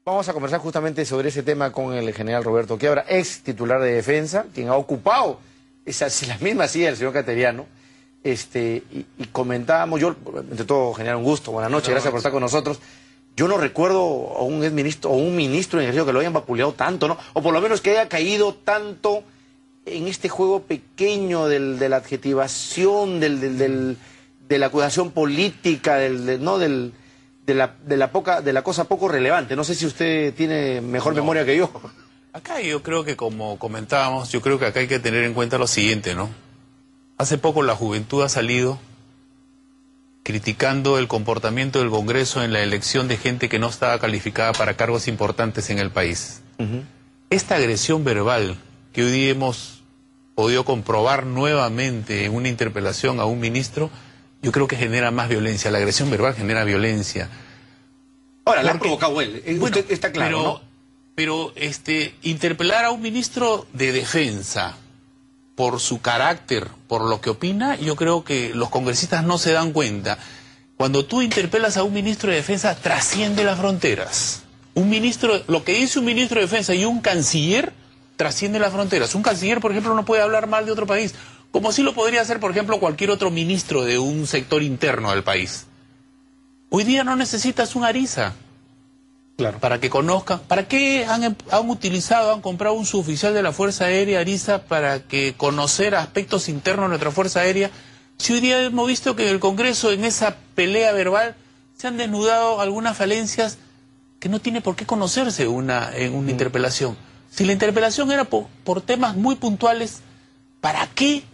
Vamos a conversar justamente sobre ese tema con el general Roberto Quiabra, ex titular de Defensa, quien ha ocupado la misma silla del señor Cateriano. Y comentábamos, yo, entre todo, general, un gusto, buenas noches, gracias por estar con nosotros. Yo no recuerdo a un exministro o un ministro en ejercicio que lo hayan vapuleado tanto, ¿no? O por lo menos que haya caído tanto en este juego pequeño de la adjetivación, de la acusación política, de la cosa poco relevante. No sé si usted tiene mejor memoria que yo. Acá yo creo que, como comentábamos, yo creo que acá hay que tener en cuenta lo siguiente, ¿no? Hace poco la juventud ha salido criticando el comportamiento del Congreso en la elección de gente que no estaba calificada para cargos importantes en el país. Esta agresión verbal que hoy día hemos podido comprobar nuevamente en una interpelación a un ministro, yo creo que genera más violencia. La agresión verbal genera violencia. Ahora, la ha provocado él, bueno, usted está claro, pero interpelar a un ministro de Defensa por su carácter, por lo que opina, yo creo que los congresistas no se dan cuenta. Cuando tú interpelas a un ministro de Defensa, trasciende las fronteras. Lo que dice un ministro de Defensa y un canciller trasciende las fronteras. Un canciller, por ejemplo, no puede hablar mal de otro país, como sí lo podría hacer, por ejemplo, cualquier otro ministro de un sector interno del país. Hoy día no necesitas un Ariza. Claro. Para que conozcan. ¿Para qué han comprado un suboficial de la Fuerza Aérea, Ariza, para que conocer aspectos internos de nuestra Fuerza Aérea? Si hoy día hemos visto que en el Congreso, en esa pelea verbal, se han desnudado algunas falencias que no tiene por qué conocerse en una interpelación. Si la interpelación era por temas muy puntuales, ¿para qué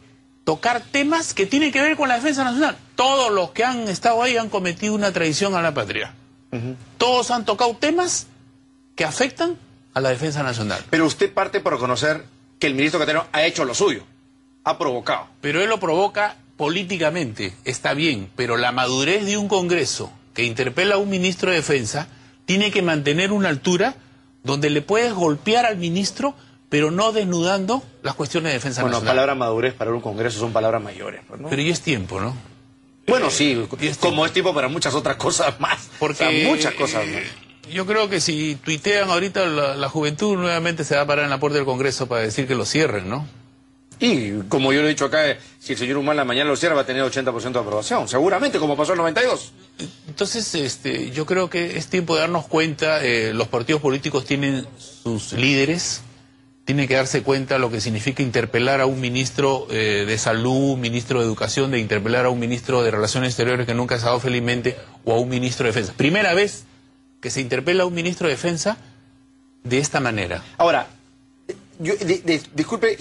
tocar temas que tienen que ver con la defensa nacional? Todos los que han estado ahí han cometido una traición a la patria. Todos han tocado temas que afectan a la defensa nacional. Pero usted parte por reconocer que el ministro Cateriano ha hecho lo suyo, ha provocado. Pero él lo provoca políticamente, está bien, pero la madurez de un Congreso que interpela a un ministro de Defensa tiene que mantener una altura donde le puedes golpear al ministro, pero no desnudando las cuestiones de defensa nacional. Bueno, palabra madurez para un Congreso son palabras mayores, ¿no? Pero ya es tiempo, ¿no? Bueno, sí, como es tiempo para muchas otras cosas más. Porque, o sea, muchas cosas más. Yo creo que si tuitean ahorita la juventud nuevamente se va a parar en la puerta del Congreso para decir que lo cierren, ¿no? Y como yo lo he dicho acá, si el señor Humala mañana lo cierra va a tener 80% de aprobación, seguramente, como pasó en el 92. Entonces, yo creo que es tiempo de darnos cuenta, los partidos políticos tienen sus líderes, tienen que darse cuenta lo que significa interpelar a un ministro de Salud, ministro de Educación, de interpelar a un ministro de Relaciones Exteriores que nunca ha estado felizmente, o a un ministro de Defensa. Primera vez que se interpela a un ministro de Defensa de esta manera. Ahora, yo, disculpe,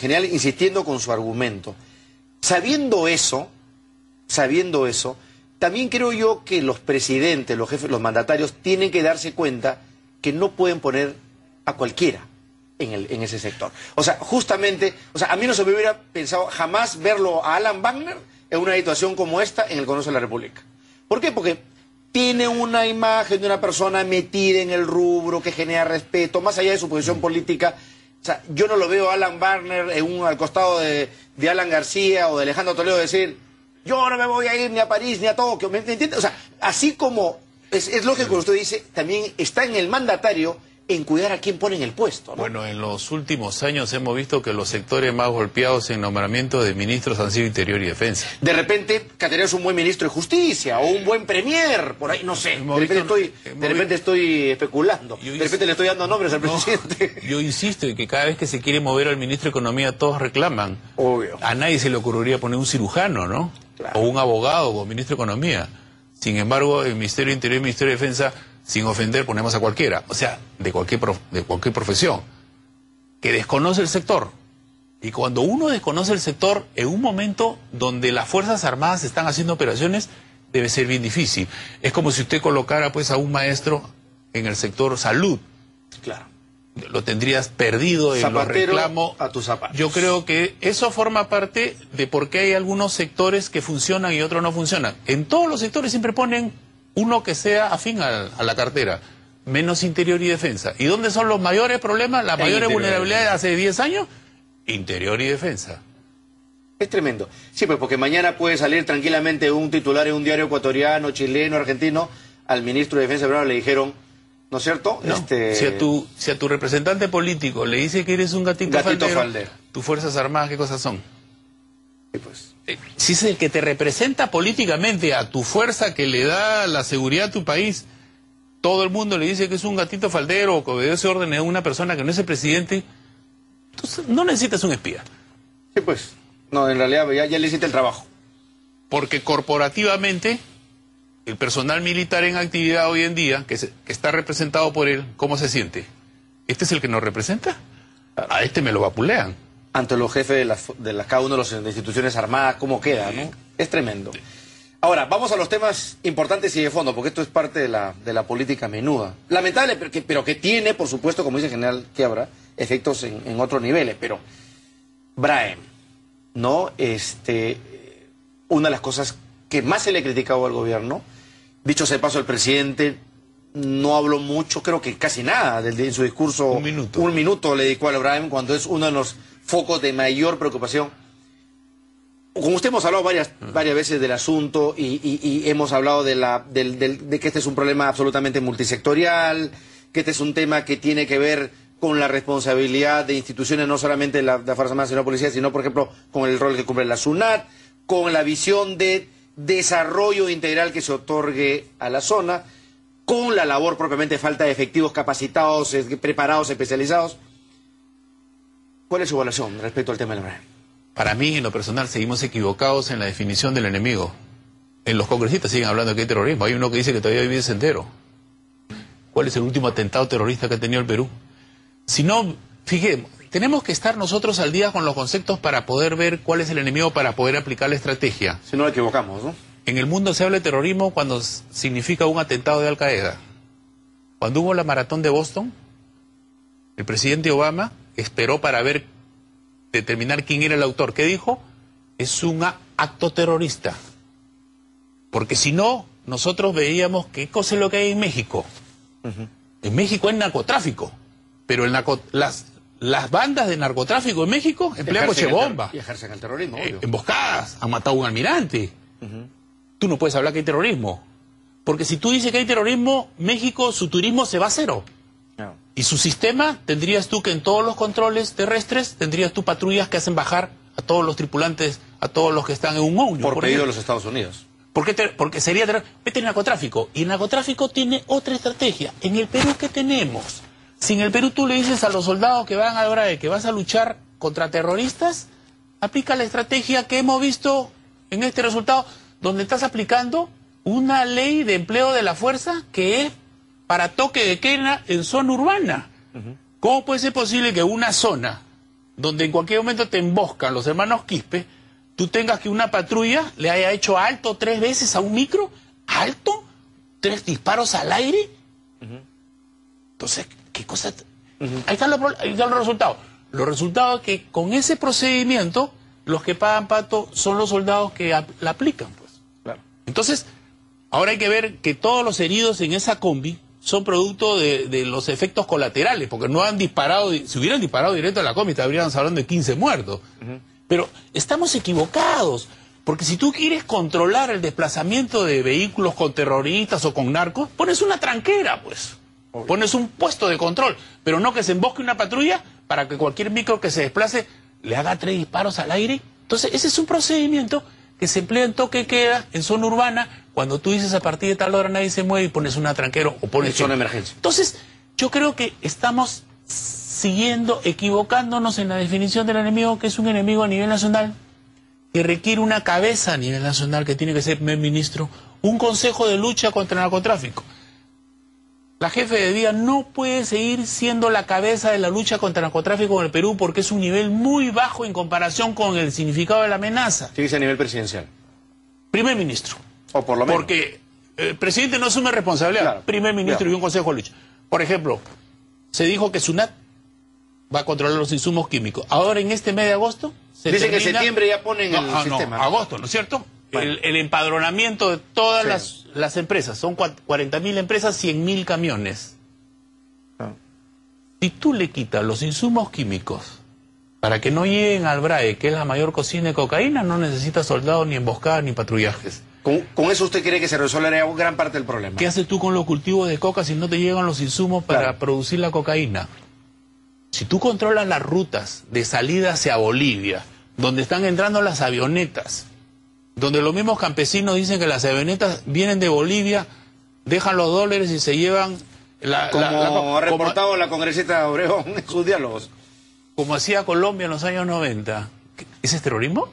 general, insistiendo con su argumento. Sabiendo eso, también creo yo que los presidentes, los jefes, los mandatarios tienen que darse cuenta que no pueden poner a cualquiera en ese sector. O sea, justamente, a mí no se me hubiera pensado jamás verlo a Alan Wagner en una situación como esta en el Congreso de la República. ¿Por qué? Porque tiene una imagen de una persona metida en el rubro, que genera respeto, más allá de su posición política. O sea, yo no lo veo a Alan Wagner al costado de Alan García o de Alejandro Toledo decir, yo no me voy a ir ni a París ni a Tokio, ¿me entiende? O sea, así como es lógico que usted dice, también está en el mandatario en cuidar a quién pone en el puesto, ¿no? Bueno, en los últimos años hemos visto que los sectores más golpeados en nombramiento de ministros han sido Interior y Defensa. De repente, Cateriano es un buen ministro de Justicia, o un buen premier, por ahí, no sé. De repente estoy especulando. De repente le estoy dando nombres al presidente. Yo insisto en que cada vez que se quiere mover al ministro de Economía, todos reclaman. Obvio. A nadie se le ocurriría poner un cirujano, ¿no? Claro. O un abogado como ministro de Economía. Sin embargo, el Ministerio de Interior y el Ministerio de Defensa, sin ofender, ponemos a cualquiera, o sea, de cualquier profesión, que desconoce el sector. Y cuando uno desconoce el sector, en un momento donde las Fuerzas Armadas están haciendo operaciones, debe ser bien difícil. Es como si usted colocara pues a un maestro en el sector salud. Claro. Lo tendrías perdido en Zapatero los reclamos. A tus zapatos. Yo creo que eso forma parte de por qué hay algunos sectores que funcionan y otros no funcionan. En todos los sectores siempre ponen uno que sea afín a la cartera, menos Interior y Defensa. ¿Y dónde son los mayores problemas, las mayores vulnerabilidades hace 10 años? Interior y Defensa. Es tremendo. Sí, pues porque mañana puede salir tranquilamente un titular en un diario ecuatoriano, chileno, argentino. Al ministro de Defensa peruano le dijeron, ¿no es cierto? No. Si a tu representante político le dice que eres un gatito faldero, tus Fuerzas Armadas, ¿qué cosas son? Sí, pues. Si es el que te representa políticamente a tu fuerza que le da la seguridad a tu país, todo el mundo le dice que es un gatito faldero o que obedece órdenes de una persona que no es el presidente, entonces no necesitas un espía. Sí, pues. No, en realidad ya le hiciste el trabajo. Porque corporativamente, el personal militar en actividad hoy en día, que está representado por él, ¿cómo se siente? ¿Este es el que nos representa? A este me lo vapulean. Ante los jefes de cada uno de las instituciones armadas, ¿cómo queda, no? Es tremendo. Ahora, vamos a los temas importantes y de fondo, porque esto es parte de la política menuda. Lamentable, pero que tiene, por supuesto, como dice el general Quiabra, efectos en otros niveles. Pero, Brahim, ¿no? Una de las cosas que más se le ha criticado al gobierno, dicho sea de paso, el presidente no habló mucho, creo que casi nada, en su discurso. Un minuto le dedicó al Brahim, cuando es uno de los focos de mayor preocupación. Como usted hemos hablado varias veces del asunto y hemos hablado de que este es un problema absolutamente multisectorial, que este es un tema que tiene que ver con la responsabilidad de instituciones, no solamente de la Fuerza Armada, sino la policía, sino, por ejemplo, con el rol que cumple la SUNAT, con la visión de desarrollo integral que se otorgue a la zona, con la labor propiamente falta de efectivos capacitados, preparados, especializados. ¿Cuál es su evaluación respecto al tema del Brahim? Para mí, en lo personal, seguimos equivocados en la definición del enemigo. En los congresistas siguen hablando de que hay terrorismo. Hay uno que dice que todavía vive Sendero. ¿Cuál es el último atentado terrorista que ha tenido el Perú? Si no, fijemos, tenemos que estar nosotros al día con los conceptos para poder ver cuál es el enemigo, para poder aplicar la estrategia. Si no lo equivocamos, ¿no? En el mundo se habla de terrorismo cuando significa un atentado de Al-Qaeda. Cuando hubo la maratón de Boston, el presidente Obama esperó para determinar quién era el autor. ¿Qué dijo? Es un acto terrorista. Porque si no, nosotros veíamos qué cosa es lo que hay en México. En México hay narcotráfico, pero las bandas de narcotráfico en México emplean coche bomba. Y ejercen el terrorismo, obvio. Emboscadas, han matado a un almirante. Tú no puedes hablar que hay terrorismo. Porque si tú dices que hay terrorismo, México, su turismo se va a cero. No. Y su sistema, tendrías tú que en todos los controles terrestres, tendrías tú patrullas que hacen bajar a todos los tripulantes, a todos los que están en un ómnibus. Por pedido de los Estados Unidos. Porque sería vete el narcotráfico. Y el narcotráfico tiene otra estrategia. En el Perú, ¿qué tenemos? Si en el Perú tú le dices a los soldados que van a Brae que vas a luchar contra terroristas, aplica la estrategia que hemos visto en este resultado, donde estás aplicando una ley de empleo de la fuerza que es para toque de queda en zona urbana. ¿Cómo puede ser posible que una zona donde en cualquier momento te emboscan los hermanos Quispe, tú tengas que una patrulla le haya hecho alto 3 veces a un micro? ¿Alto? 3 disparos al aire. Entonces, ¿qué cosa? Ahí están los resultados. Los resultados es que con ese procedimiento, los que pagan pato son los soldados que la aplican, pues. Claro. Entonces, ahora hay que ver que todos los heridos en esa combi son producto de los efectos colaterales, porque no han disparado, si hubieran disparado directo a la combi, estaríamos hablando de 15 muertos. Pero estamos equivocados, porque si tú quieres controlar el desplazamiento de vehículos con terroristas o con narcos, pones una tranquera, pues. Obvio. Pones un puesto de control, pero no que se embosque una patrulla para que cualquier micro que se desplace le haga 3 disparos al aire. Entonces, ese es un procedimiento que se emplea en toque de queda, en zona urbana, cuando tú dices a partir de tal hora nadie se mueve y pones una tranquera o pones... zona de emergencia. Entonces, yo creo que estamos equivocándonos en la definición del enemigo, que es un enemigo a nivel nacional, que requiere una cabeza a nivel nacional, que tiene que ser el primer ministro, un consejo de lucha contra el narcotráfico. La jefe de día no puede seguir siendo la cabeza de la lucha contra el narcotráfico en el Perú porque es un nivel muy bajo en comparación con el significado de la amenaza. ¿Qué dice a nivel presidencial? Primer ministro. O por lo menos. Porque el presidente no asume responsabilidad. Claro. Primer ministro y un consejo de lucha. Por ejemplo, se dijo que SUNAT va a controlar los insumos químicos. Ahora en este mes de agosto... Dice que en septiembre ya ponen el sistema. No, agosto, ¿no es cierto? Bueno. El empadronamiento de todas las empresas. Son 40.000 empresas, 100.000 camiones. Si tú le quitas los insumos químicos para que no lleguen al Brae, que es la mayor cocina de cocaína, no necesitas soldados, ni emboscadas, ni patrullajes. Con eso usted cree que se resolvería gran parte del problema. ¿Qué haces tú con los cultivos de coca si no te llegan los insumos para producir la cocaína? Si tú controlas las rutas de salida hacia Bolivia, donde están entrando las avionetas, donde los mismos campesinos dicen que las avionetas vienen de Bolivia, dejan los dólares y se llevan... Como ha reportado la congresista Obregón en sus diálogos. Como hacía Colombia en los años 90. ¿Ese es terrorismo?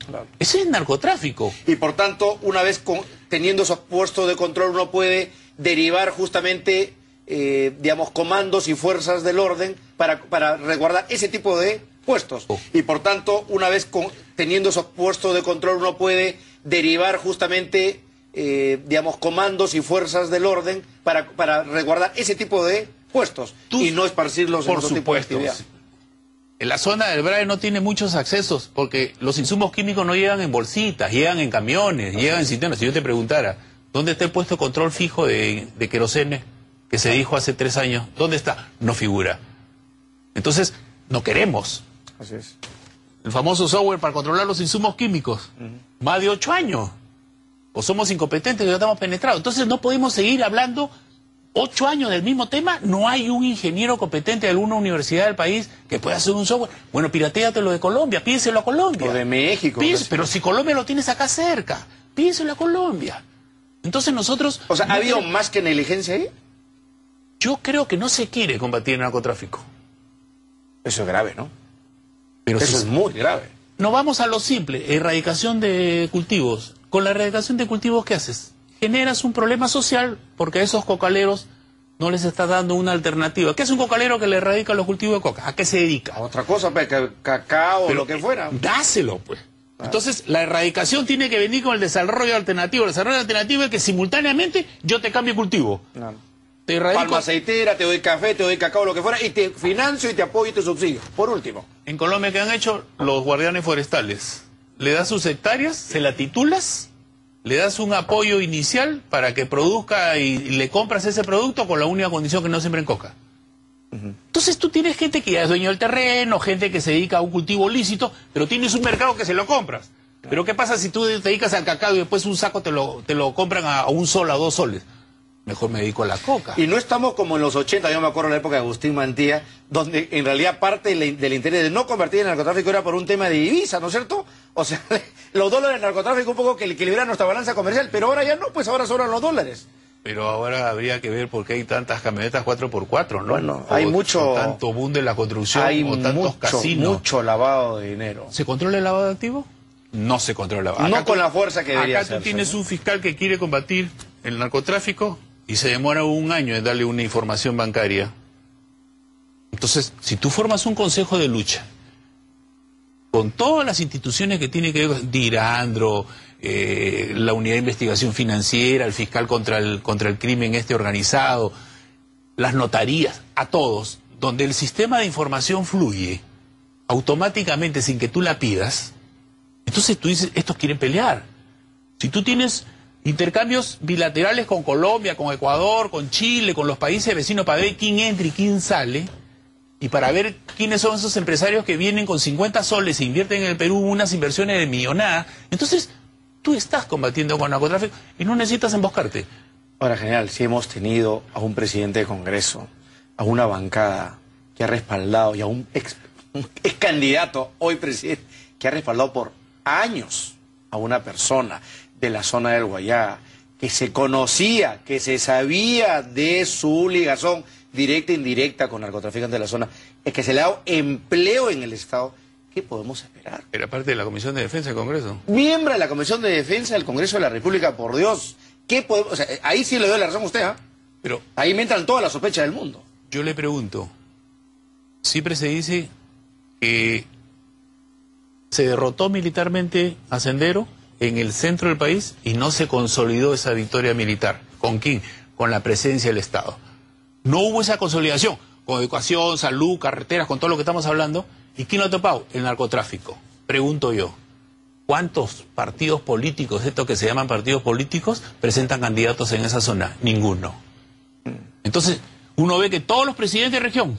Claro. Ese es narcotráfico. Y por tanto, una vez teniendo esos puestos de control, uno puede derivar justamente, digamos, comandos y fuerzas del orden para resguardar ese tipo de puestos. Y por tanto, una vez teniendo esos puestos de control, uno puede derivar justamente, digamos, comandos y fuerzas del orden para resguardar ese tipo de puestos y no esparcirlos en otro tipo de actividad. En la zona del Brae no tiene muchos accesos porque los insumos químicos no llegan en bolsitas, llegan en camiones, llegan en cisternas. Si yo te preguntara, ¿dónde está el puesto de control fijo de querosene que se dijo hace 3 años? ¿Dónde está? No figura. Entonces, no queremos. Así es. El famoso software para controlar los insumos químicos. Más de 8 años. O somos incompetentes o ya estamos penetrados. Entonces no podemos seguir hablando 8 años del mismo tema. No hay un ingeniero competente de alguna universidad del país que pueda hacer un software. Bueno, piratéate lo de Colombia, pídeselo a Colombia. O de México. Pero si Colombia lo tienes acá cerca, pídeselo a Colombia. Entonces nosotros... O sea, ¿ha habido más que negligencia ahí? Yo creo que no se quiere combatir el narcotráfico. Eso es grave, ¿no? Pero eso es muy grave. No vamos a lo simple, erradicación de cultivos. Con la erradicación de cultivos, ¿qué haces? Generas un problema social porque a esos cocaleros no les estás dando una alternativa. ¿Qué es un cocalero que le erradica los cultivos de coca? ¿A qué se dedica? A otra cosa, pues, cacao o lo que fuera. Dáselo, pues. Entonces, la erradicación tiene que venir con el desarrollo alternativo. El desarrollo alternativo es que simultáneamente yo te cambie cultivo. Te erradico... Palma aceitera, te doy café, te doy cacao, lo que fuera, y te financio y te apoyo y te subsidio. Por último. En Colombia, ¿qué han hecho los guardianes forestales? Le das sus hectáreas, se la titulas, le das un apoyo inicial para que produzca y le compras ese producto con la única condición que no siembren coca. Entonces tú tienes gente que ya es dueño del terreno, gente que se dedica a un cultivo lícito, pero tienes un mercado que se lo compras. Pero ¿qué pasa si tú te dedicas al cacao y después un saco te lo compran a 1 sol, a 2 soles? Mejor me dedico a la coca. Y no estamos como en los 80, yo me acuerdo de la época de Agustín Mantilla, donde en realidad parte del interés de no convertir el narcotráfico era por un tema de divisa, ¿no es cierto? O sea, los dólares del narcotráfico un poco que equilibran nuestra balanza comercial, pero ahora ya no, pues ahora sobran los dólares. Pero ahora habría que ver por qué hay tantas camionetas 4x4, ¿no? Bueno, hay mucho... O tanto boom de la construcción, hay o tantos casinos. Mucho lavado de dinero. ¿Se controla el lavado de activos? No se controla. No con la fuerza que debería hacerse. Acá tú tienes un fiscal que quiere combatir el narcotráfico y se demora 1 año en darle una información bancaria. Entonces, si tú formas un consejo de lucha con todas las instituciones que tienen que ver, Dirandro, la unidad de investigación financiera, el fiscal contra el crimen organizado, las notarías, a todos, donde el sistema de información fluye automáticamente sin que tú la pidas, entonces tú dices, estos quieren pelear. Si tú tienes intercambios bilaterales con Colombia, con Ecuador, con Chile, con los países vecinos para ver quién entra y quién sale, y para ver quiénes son esos empresarios que vienen con 50 soles e invierten en el Perú unas inversiones de millonada, entonces tú estás combatiendo con narcotráfico y no necesitas emboscarte. Ahora, general, si hemos tenido a un presidente de Congreso, a una bancada que ha respaldado y a un ex candidato, hoy presidente, que ha respaldado por años a una persona de la zona del Guayá, que se conocía, que se sabía de su ligazón directa e indirecta con narcotraficantes de la zona, es que se le ha dado empleo en el Estado, ¿qué podemos esperar? Era parte de la Comisión de Defensa del Congreso. Miembro de la Comisión de Defensa del Congreso de la República, por Dios. ¿Qué podemos? O sea, ahí sí le doy la razón a usted, ¿ah? Pero ahí me entran todas las sospechas del mundo. Yo le pregunto, siempre se dice que se derrotó militarmente a Sendero en el centro del país y no se consolidó esa victoria militar. ¿Con quién? Con la presencia del Estado. No hubo esa consolidación, con educación, salud, carreteras, con todo lo que estamos hablando. ¿Y quién lo ha topado? El narcotráfico. Pregunto yo, ¿cuántos partidos políticos, estos que se llaman partidos políticos, presentan candidatos en esa zona? Ninguno. Entonces, uno ve que todos los presidentes de región,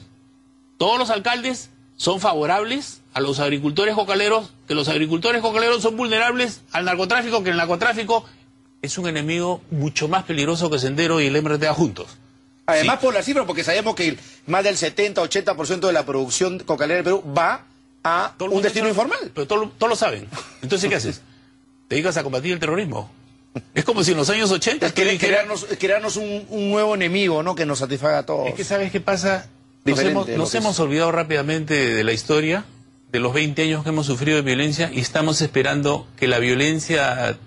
todos los alcaldes son favorables a los agricultores cocaleros, que los agricultores cocaleros son vulnerables al narcotráfico, que el narcotráfico es un enemigo mucho más peligroso que Sendero y el MRTA juntos. Además, por la cifra, porque sabemos que más del 70-80% de la producción cocainera del Perú va a un destino informal. Pero todos lo saben. Entonces, ¿qué haces? Te dedicas a combatir el terrorismo. Es como si en los años 80... Es crearnos un nuevo enemigo, ¿no?, que nos satisfaga a todos. Es que, ¿sabes qué pasa? Nos es. hemos olvidado rápidamente de la historia, de los 20 años que hemos sufrido de violencia, y estamos esperando que la violencia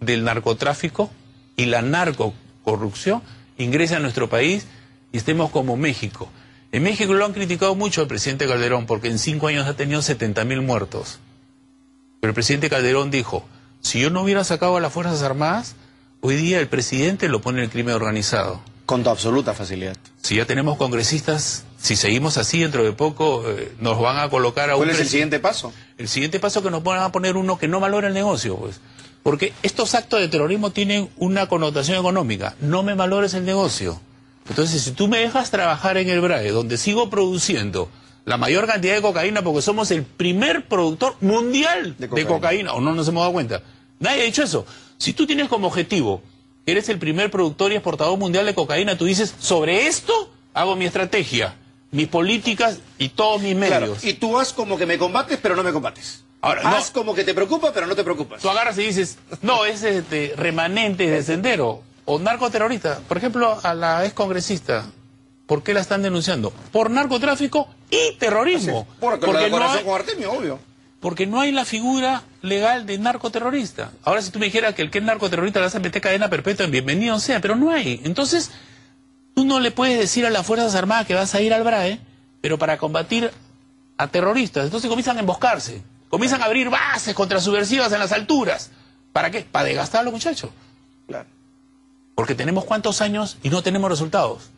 del narcotráfico y la narcocorrupción ingrese a nuestro país y estemos como México. En México lo han criticado mucho al presidente Calderón, porque en 5 años ha tenido 70.000 muertos. Pero el presidente Calderón dijo, si yo no hubiera sacado a las Fuerzas Armadas, hoy día el presidente lo pone en el crimen organizado. Con toda absoluta facilidad. Si ya tenemos congresistas, si seguimos así, dentro de poco nos van a colocar a un... ¿Cuál es el siguiente paso? El siguiente paso que nos van a poner uno que no valora el negocio, pues. Porque estos actos de terrorismo tienen una connotación económica. No me valores el negocio. Entonces, si tú me dejas trabajar en el BRAE, donde sigo produciendo la mayor cantidad de cocaína, porque somos el primer productor mundial de cocaína, o no nos hemos dado cuenta. Nadie ha dicho eso. Si tú tienes como objetivo, eres el primer productor y exportador mundial de cocaína, tú dices, sobre esto hago mi estrategia, mis políticas y todos mis medios. Claro, y tú haz como que me combates, pero no me combates. Ahora, haz como que te preocupa, pero no te preocupas. Tú agarras y dices, no, es remanente de Sendero o narcoterrorista. Por ejemplo, a la excongresista, ¿por qué la están denunciando? Por narcotráfico y terrorismo. Porque la decoración con Artemio, obvio. Porque no hay la figura legal de narcoterrorista. Ahora, si tú me dijeras que el que es narcoterrorista le vas a meter cadena perpetua, bienvenido sea, pero no hay. Entonces, tú no le puedes decir a las Fuerzas Armadas que vas a ir al BRAE, pero para combatir a terroristas. Entonces comienzan a emboscarse. Comienzan a abrir bases contrasubversivas en las alturas. ¿Para qué? Para desgastar a los muchachos. Claro. Porque tenemos cuántos años y no tenemos resultados.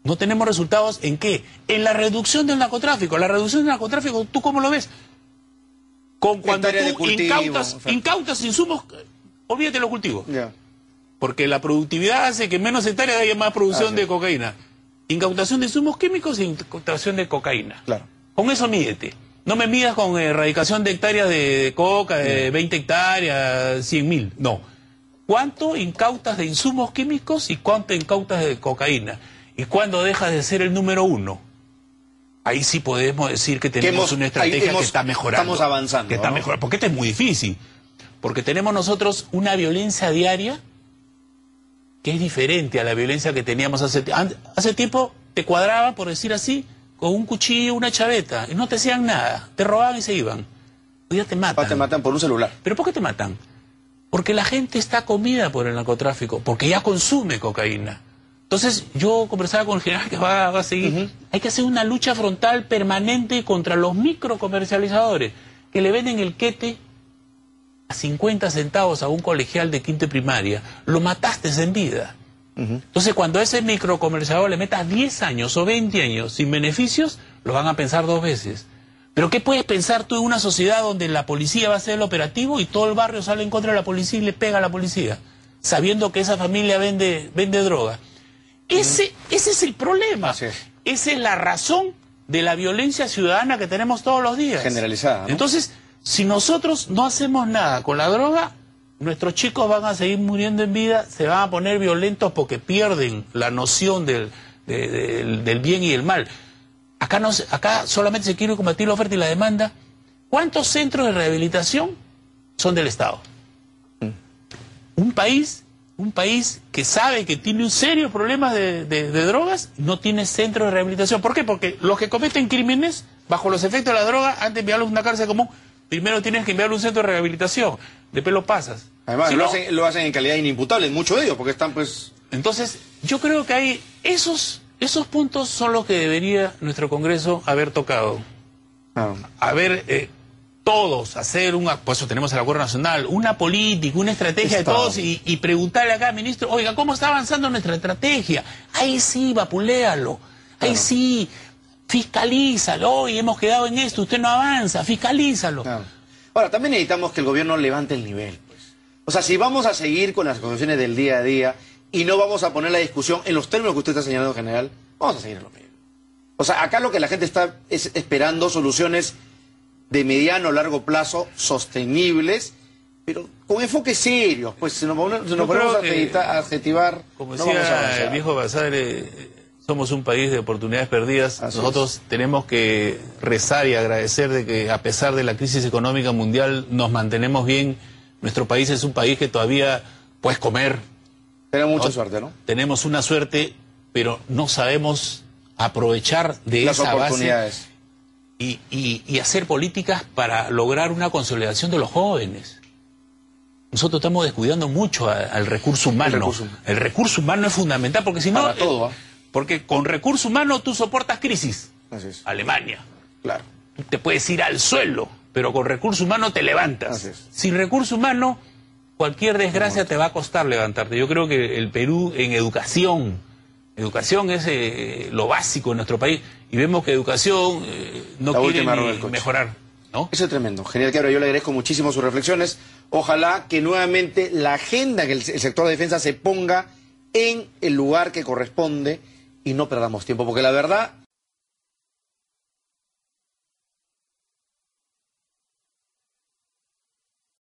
¿No tenemos resultados en qué? En la reducción del narcotráfico. La reducción del narcotráfico, ¿tú cómo lo ves? Con cuando tú incautas insumos, olvídate de los cultivos. Yeah. Porque la productividad hace que menos hectáreas haya más producción de cocaína. Incautación de insumos químicos e incautación de cocaína. Claro. Con eso mídete. No me midas con erradicación de hectáreas de coca, de 20 hectáreas, 100.000. No. ¿Cuánto incautas de insumos químicos y cuánto incautas de cocaína? ¿Y cuándo dejas de ser el número 1? Ahí sí podemos decir que tenemos una estrategia que está mejorando. Estamos avanzando. Que está mejorando. Porque esto es muy difícil. Porque tenemos nosotros una violencia diaria que es diferente a la violencia que teníamos hace tiempo. Te cuadraban, por decir así, con un cuchillo, una chaveta, y no te hacían nada. Te robaban y se iban. Hoy ya te matan. Ahora te matan por un celular. ¿Pero por qué te matan? Porque la gente está comida por el narcotráfico, porque ya consume cocaína. Entonces, yo conversaba con el general que va a seguir. Hay que hacer una lucha frontal permanente contra los microcomercializadores que le venden el quete a 50 centavos a un colegial de quinto y primaria. Lo mataste en vida. Entonces, cuando a ese microcomercializador le metas 10 años o 20 años sin beneficios, lo van a pensar 2 veces. Pero ¿qué puedes pensar tú en una sociedad donde la policía va a hacer el operativo y todo el barrio sale en contra de la policía y le pega a la policía, sabiendo que esa familia vende droga? Ese es el problema. Esa es la razón de la violencia ciudadana que tenemos todos los días. Generalizada, ¿no? Entonces, si nosotros no hacemos nada con la droga, nuestros chicos van a seguir muriendo en vida, se van a poner violentos porque pierden la noción del bien y el mal. Acá solamente se quiere combatir la oferta y la demanda. ¿Cuántos centros de rehabilitación son del Estado? Un país que sabe que tiene un serio problema de drogas, no tiene centro de rehabilitación. ¿Por qué? Porque los que cometen crímenes, bajo los efectos de la droga, antes de enviarlos a una cárcel común, primero tienes que enviarle a un centro de rehabilitación. Después lo pasas. Además, lo hacen en calidad inimputable, en muchos de ellos, porque están pues... Entonces, yo creo que hay esos puntos son los que debería nuestro Congreso haber tocado. Todos hacer por eso tenemos el Acuerdo Nacional, una política, una estrategia de todos y preguntarle acá al ministro, oiga, ¿cómo está avanzando nuestra estrategia? Ahí sí, vapuléalo, ahí sí, fiscalízalo, hoy hemos quedado en esto, usted no avanza, fiscalízalo. Ahora, también necesitamos que el gobierno levante el nivel, pues. O sea, si vamos a seguir con las condiciones del día a día y no vamos a poner la discusión en los términos que usted está señalando, general, vamos a seguir en lo mismo. O sea, acá lo que la gente está es esperando soluciones de mediano o largo plazo, sostenibles, pero con enfoques serios, pues si nos ponemos a adjetivar... Como no vamos a decía avanzar. el viejo Basadre, somos un país de oportunidades perdidas. Así Nosotros tenemos que rezar y agradecer de que a pesar de la crisis económica mundial nos mantenemos bien. Nuestro país es un país que todavía puedes comer. Tenemos mucha suerte, ¿no? Tenemos una suerte, pero no sabemos aprovechar de Las esa oportunidades. base y hacer políticas para lograr una consolidación de los jóvenes. Nosotros estamos descuidando mucho al recurso humano. El recurso humano es fundamental, porque si no... Para todo, Porque con recurso humano tú soportas crisis. Así es. Alemania. Claro. Tú te puedes ir al suelo, pero con recurso humano te levantas. Así es. Sin recurso humano, cualquier desgracia te va a costar levantarte. Yo creo que el Perú en educación es lo básico en nuestro país, y vemos que educación no quiere ni mejorar, ¿no? Eso es tremendo. Genial, Cabra, yo le agradezco muchísimo sus reflexiones. Ojalá que nuevamente la agenda, que el sector de defensa se ponga en el lugar que corresponde y no perdamos tiempo, porque la verdad